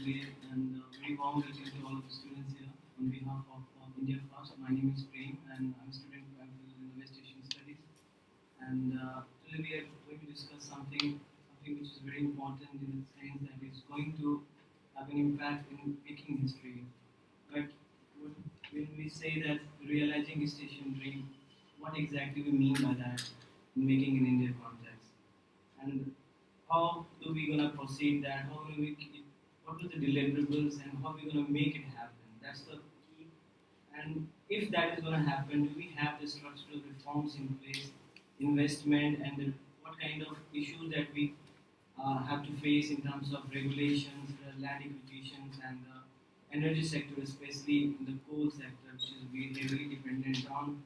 today, and very warm welcome to all of the students here. On behalf of India First, my name is Prem, and I'm a student who in the West Asian Studies. And today we are going to discuss something which is very important in the sense that it's going to have an impact in making history. But when we say that realizing a station dream, what exactly we mean by that in making an India context? And how do we gonna proceed that? How do we what are the deliverables and how we gonna make it happen? That's the key. And if that is gonna happen, do we have the structural reforms in place, investment, and what kind of issues that we have to face in terms of regulations, land acquisitions, and the energy sector, especially in the coal sector, which is we heavily dependent on.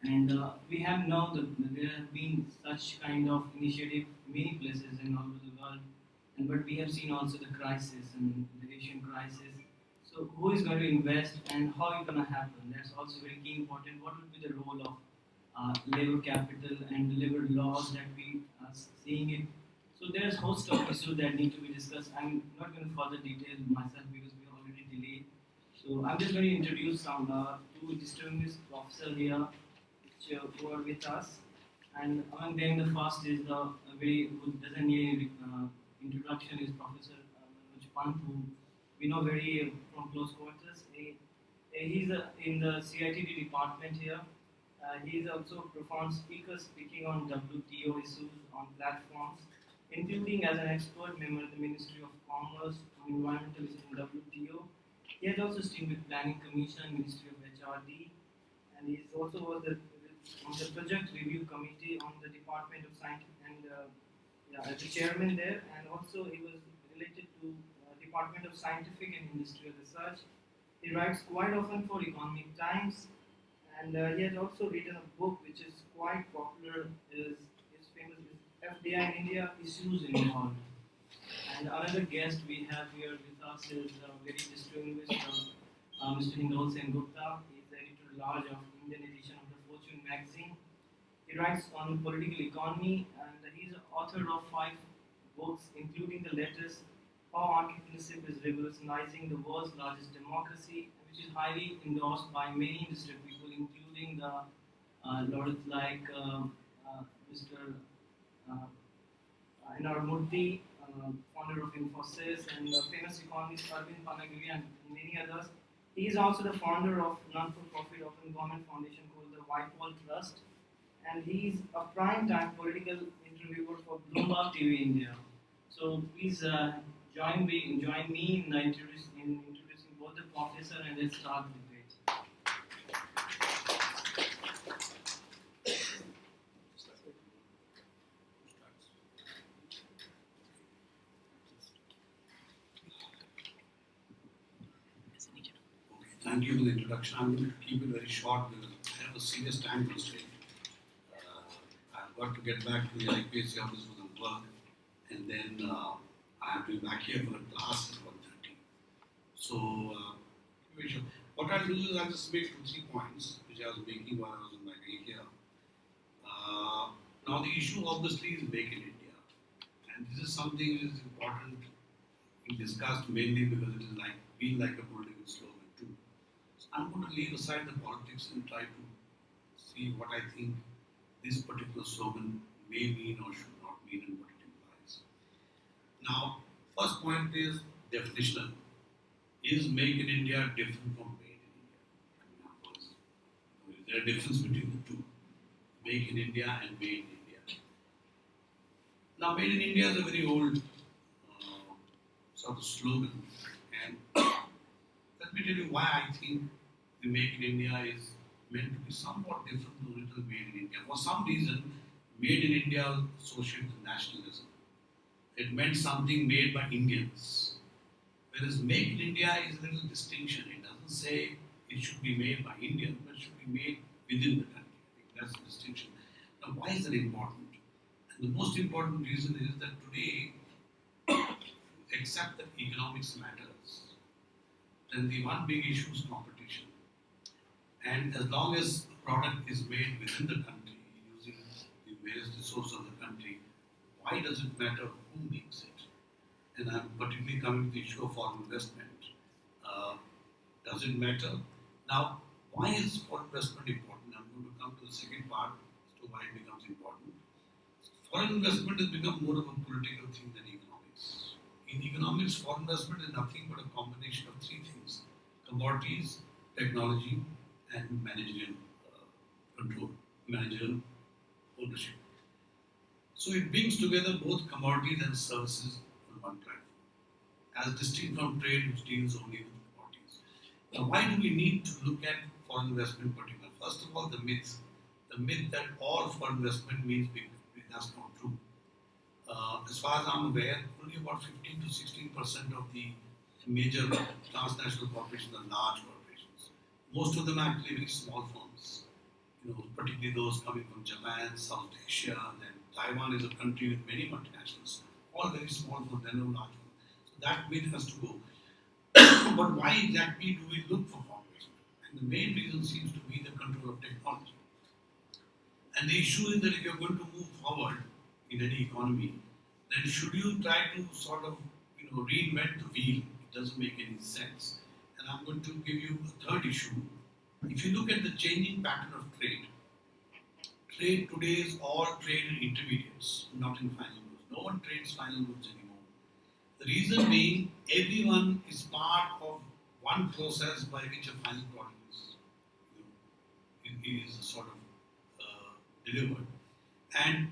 And we have known that there have been such kind of initiative in many places in all over the world, and but we have seen also the crisis and the Asian crisis. So who is going to invest and how is going to happen? That's also very key important. What would be the role of labor capital and labor laws that we are seeing it? So there's a host of issues that need to be discussed. I'm not going to further detail myself because we are already delayed. So I'm just going to introduce some two distinguished professors here who are with us. And among them, the first is the very who doesn't need any introduction is Professor Manoj Pant, who we know very from close quarters. He's in the CITD department here. He is also a profound speaker speaking on WTO issues on platforms, including as an expert member of the Ministry of Commerce on Environmental Issues in WTO. He has also steered with Planning Commission, Ministry of HRD, and he also was on the project review committee on the Department of Science and as the chairman there, and also he was related to Department of Scientific and Industrial Research. He writes quite often for Economic Times, and he has also written a book which is quite popular. Is famous is FDI in India Issues Involved. And another guest we have here with us is very distinguished Mr. Hindol Sengupta. He is the editor-at-large of Indian edition of the Fortune magazine. He writes on political economy, and he is the author of 5 books, including the latest How Entrepreneurship is Revolutionizing the World's Largest Democracy, which is highly endorsed by many industry people, including the laureates like Mr. Uh, Murthy, founder of Infosys, and the famous economist Arvind Panagiri, and many others. He is also the founder of non-for-profit open government foundation called the Whitewall Trust, and he is a prime-time political interviewer for Bloomberg TV India. So please join me in introducing both the professor, and let's start the debate. Thank you for the introduction. I'm going to keep it very short because I have a serious time constraint. I've got to get back to the IPSC office for some work, and then I have to be back here for a class at 1:30. So, what I'll do is I'll just make 2-3 points which I was making while I was on my way here. Now, the issue obviously is Make in India, and this is something which is important to be discussed mainly because it is been like a political slogan too. So I'm going to leave aside the politics and try to see what I think this particular slogan may mean or should not mean and what it implies. Now, first point is definitional. Is Make in India different from Made in India? Is there a difference between the two? Make in India and Made in India. Now, Made in India is a very old sort of slogan, and let me tell you why I think the Make in India is meant to be somewhat different from the original Made in India. For some reason, Made in India was associated with nationalism. It meant something made by Indians. Whereas Make in India is a little distinction. It doesn't say it should be made by Indians, but it should be made within the country. I think that's the distinction. Now, why is that important? And the most important reason is that today, to accept that economics matters, then the one big issue is competition. And as long as a product is made within the country, using the various resources of the country, why does it matter who makes it? and I'm particularly coming to the issue of foreign investment. Uh, does it matter? Now, why is foreign investment important? I'm going to come to the second part as to why it becomes important. Foreign investment has become more of a political thing than economics. In economics, foreign investment is nothing but a combination of three things: commodities, technology, and managerial control, managerial ownership. So it brings together both commodities and services on one platform, as distinct from trade, which deals only with commodities. Now, why do we need to look at foreign investment in particular? First of all, the myth. The myth that all foreign investment means big. That's not true. As far as I'm aware, only about 15 to 16% of the major transnational corporations are large corporations. Most of them are actually very small firms. Particularly those coming from Japan, South Asia, then Taiwan is a country with many multinationals, all very small firms, they're no large firms. So that myth has to go. But why exactly do we look for foreign investment? And the main reason seems to be the control of technology. And the issue is that if you're going to move forward in any economy, then should you try to sort of reinvent the wheel? It doesn't make any sense. And I'm going to give you a third issue. If you look at the changing pattern of trade, trade today is all trade in intermediates, not in final goods. No one trades final goods anymore. The reason being, everyone is part of one process by which a final product is sort of delivered. And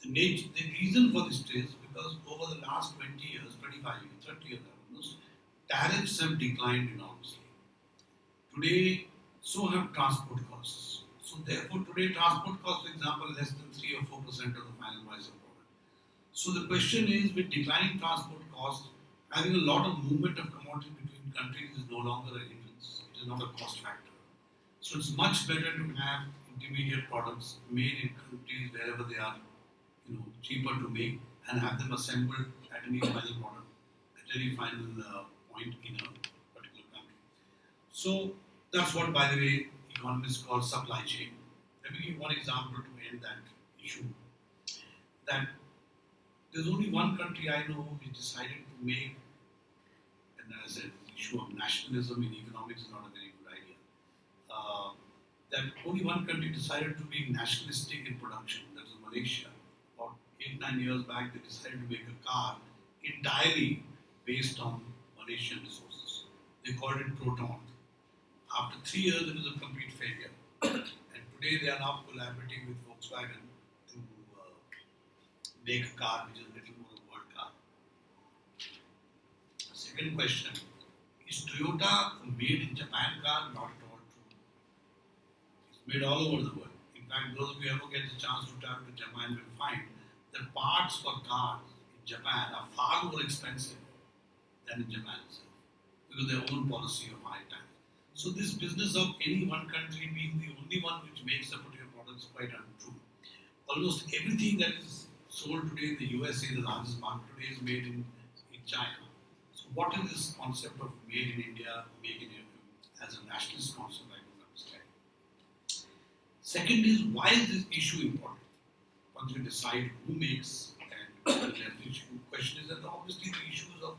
the reason for this is because over the last 20 years, 25 years, 30 years almost, tariffs have declined enormously. Today, so have transport costs. So therefore, today transport costs, for example, less than 3 or 4% of the final price of product. So the question is, with declining transport costs, having a lot of movement of commodities between countries is no longer a hindrance. It is not a cost factor. So it's much better to have intermediate products made in countries wherever they are, cheaper to make, and have them assembled at any final product, at any final point in a particular country. So that's what, by the way, economists call supply chain. Let me give one example to end that issue. That there's only one country I know which decided to make, and as I said, the issue of nationalism in economics is not a very good idea. That only one country decided to be nationalistic in production, that is Malaysia. About 8-9 years back, they decided to make a car entirely based on Malaysian resources. They called it Proton. After 3 years, it was a complete failure. And today, they are now collaborating with Volkswagen to make a car which is a little more a world car. Second question: is Toyota a made in Japan car? Not at all true. It's made all over the world. In fact, those of you who ever get the chance to travel to Japan will find that parts for cars in Japan are far more expensive than in Japan itself, because of their own policy of high tax. So this business of any one country being the only one which makes a particular product is quite untrue. Almost everything that is sold today in the USA, the largest market today, is made in China. So what is this concept of made in India, made in as a nationalist concept? I don't understand. Second is, why is this issue important? Once you decide who makes and the question is that obviously the issues of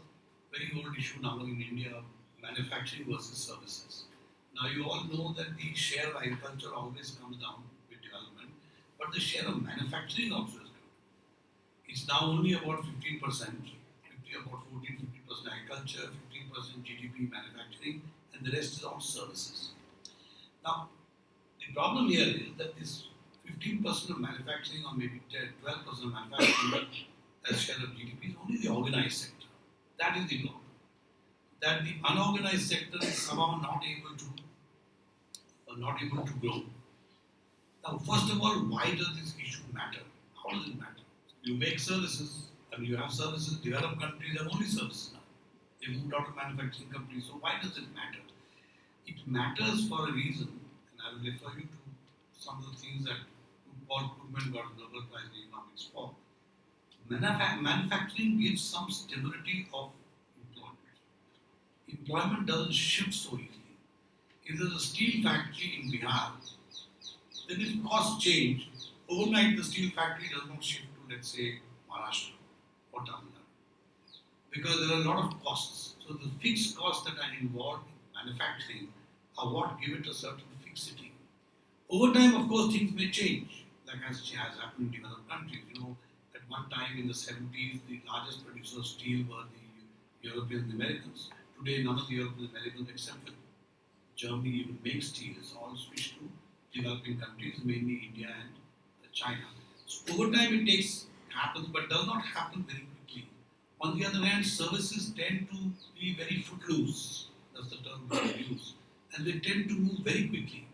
very old issue now in India, manufacturing versus services. Now you all know that the share of agriculture always comes down with development, but the share of manufacturing also has come. It's now only about 15%, about 14-15% agriculture, 15% GDP manufacturing, and the rest is all services. Now, the problem here is that this 15% of manufacturing or maybe 12% of manufacturing as share of GDP is only the organized sector. That is the problem. That the unorganized sector is somehow not able to grow. Now, first of all, why does this issue matter? How does it matter? You make services, and you have services. Developed countries have only services now. They moved out of manufacturing companies. So why does it matter? It matters for a reason, and I will refer you to some of the things that Paul Krugman got a Nobel Prize in Economics for. Manufacturing gives some stability of employment. Employment doesn't shift so easily. If there's a steel factory in Bihar, then if costs change, overnight the steel factory does not shift to, let's say, Maharashtra. Maharashtra or Tamil Nadu. Because there are a lot of costs. So the fixed costs that are involved in manufacturing are what give it a certain fixity. Over time, of course, things may change, like as has happened in developed countries. At one time in the 70s, the largest producers of steel were the Europeans and the Americans. Today, none of the Europeans and Americans, except for Germany, even make steel. It's all switched to developing countries, mainly India and China. So over time, happens, but does not happen very quickly. On the other hand, services tend to be very footloose. That's the term we use, and they tend to move very quickly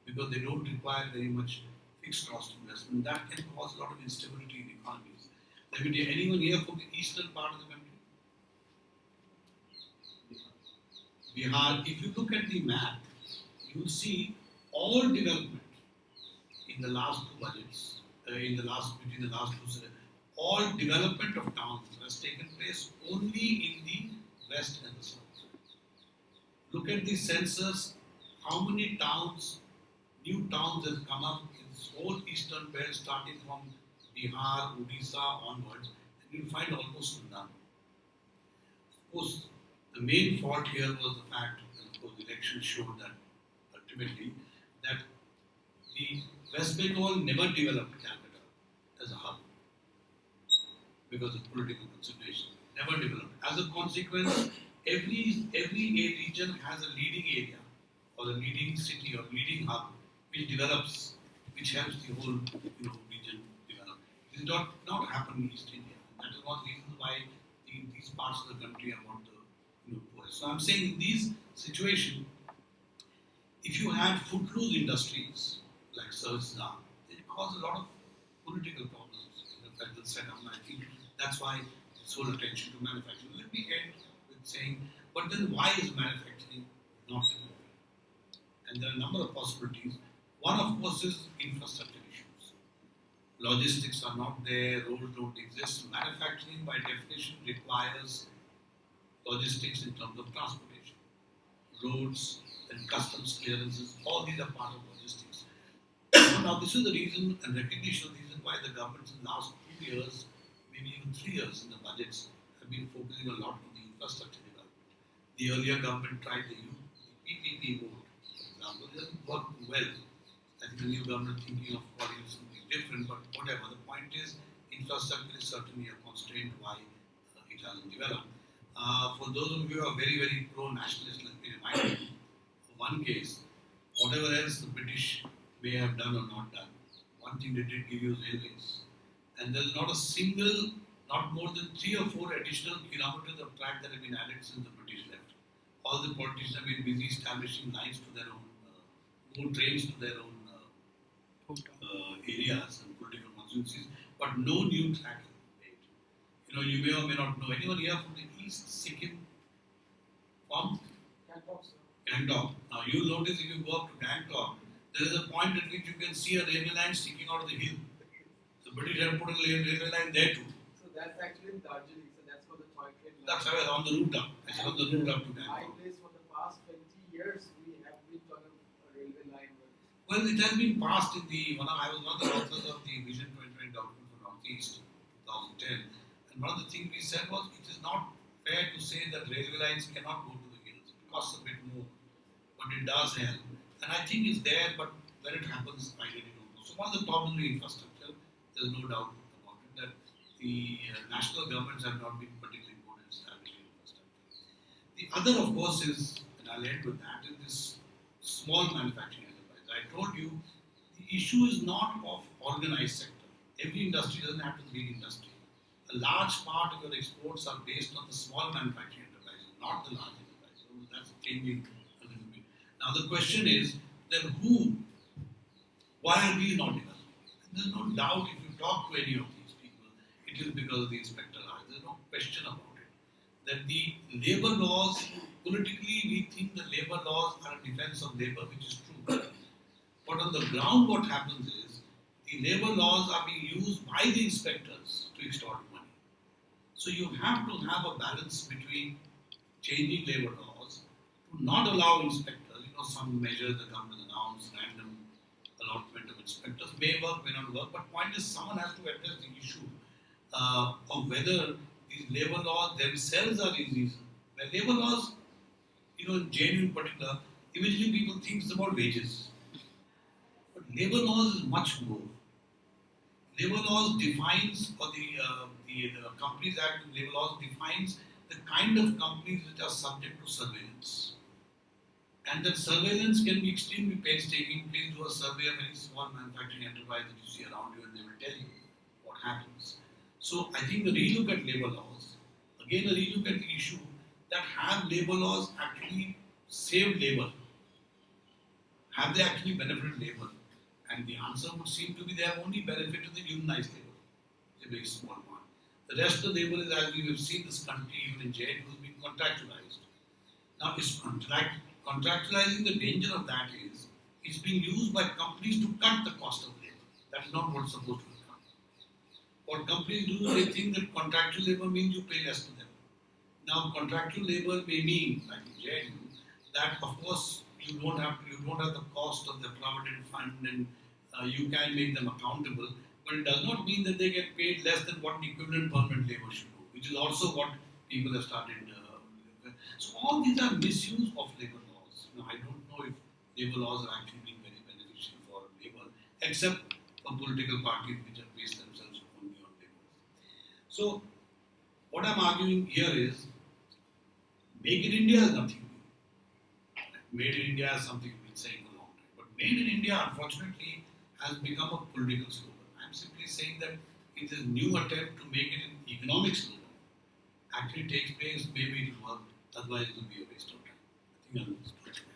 because they don't require very much fixed cost investment. That can cause a lot of instability in economies. Let me tell you, anyone here from the eastern part of the country? Bihar. If you look at the map, you will see all development in the last two budgets, between the last two, all development of towns has taken place only in the west and the south. Look at the census, how many new towns have come up in this whole eastern belt starting from Bihar, Odisha onwards, and you'll find almost none. Of course, the main fault here was the fact, and of course the election showed that ultimately, that the West Bengal never developed Calcutta as a hub because of political considerations. Never developed. As a consequence, every region has a leading area or a leading city or leading hub which develops, which helps the whole region develop. It did not happen in East India. That is one reason why these parts of the country are not the poorest. So I'm saying in these situations, if you have footloose industries like services are, it causes a lot of political problems in the federal setup. And I think that's why it's whole attention to manufacturing. Let me end with saying, but then why is manufacturing not moving? And there are a number of possibilities. One, of course, is infrastructure issues. Logistics are not there, roads don't exist. Manufacturing, by definition, requires logistics in terms of transportation. Roads and customs clearances, all these are part of logistics. Now, this is the reason and recognition of the reason why the governments in the last 2 years, maybe even 3 years in the budgets, have been focusing a lot on the infrastructure development. The earlier government tried the PPP mode, for example, it doesn't work well. I think the new government thinking of calling it something different, but whatever. The point is, infrastructure is certainly a constraint why it hasn't developed. For those of you who are very, very pro-nationalist, let me remind you, one case, whatever else the British may have done or not done, one thing they did give you is railways. And there's not a single, not more than 3 or 4 additional kilometers of track that have been added since the British left. All the politicians have been busy establishing lines to their own trains to their own areas and political constituencies, but no new track has been made. You may or may not know. Anyone here from the East Sikkim? From? Gangtok. Now you'll notice if you go up to Gangtok, there is a point at which you can see a railway line sticking out of the hill. The British have put a railway line there too. So that's actually in Darjeeling, so that's for the toy train line. That's on the route up. It's on the route up to Gangtok. My place for the past 20 years, we have been on a railway line. Well, it has been passed in I was one of the authors of the Vision 2020 document for Northeast 2010. And one of the things we said was it is not fair to say that railway lines cannot go to the hills. It costs a bit more, but it does help. And I think it's there, but when it happens, I really don't know. So one of the problems with infrastructure, there's no doubt about it, that the national governments have not been particularly good at establishing infrastructure. The other, of course, is, and I'll end with that, is this small manufacturing enterprise. I told you, the issue is not of organized sector. Every industry doesn't have to be industry. A large part of your exports are based on the small manufacturing enterprises, not the large enterprises. So that's changing a little bit. Now the question is, then why are these not developing? There's no doubt if you talk to any of these people, it is because of the inspector laws. There's no question about it. That the labor laws, politically we think the labor laws are a defense of labor, which is true. But on the ground what happens is, the labor laws are being used by the inspectors to extort money. So you have to have a balance between changing labor laws to not allow inspectors, some measures the government announced, random allotment of inspectors may work, may not work, but point is someone has to address the issue. or whether these labor laws themselves are easy. When labor laws, in JNU in particular, immediately people think it's about wages. But labor laws is much more. Labor laws defines, or the Companies Act of Labor Laws defines the kind of companies which are subject to surveillance. And that surveillance can be extremely painstaking. Please do a survey of any small manufacturing enterprise that you see around you and they will tell you what happens. So I think the relook at labor laws, again a relook at the issue that have labor laws actually saved labor? Have they actually benefited labor? And the answer would seem to be they have only benefited the unionized labor. It's a very small one. The rest of the labor is, as we have seen this country, even in jail, has been contractualized. Now, contractualizing, the danger of that is it's being used by companies to cut the cost of labor. That's not what's supposed to be done. What companies do, they think that contractual labor means you pay less to them. Now, contractual labor may mean, like in jail, that of course you don't have the cost of the provident fund, and you can make them accountable. But it does not mean that they get paid less than what the equivalent permanent labor should do, which is also what people have started. So all these are misuse of labor laws. Now I don't know if labor laws are actually being very beneficial for labor, except for political parties which have based themselves only on labor. So what I'm arguing here is, Make in India is nothing new. Made in India is something we've been saying for a long time. But Made in India, unfortunately, has become a political slogan. I'm simply saying that it is a new attempt to make it an economic slogan. Actually takes place, maybe it will work, otherwise it will be a waste of time. I think I'll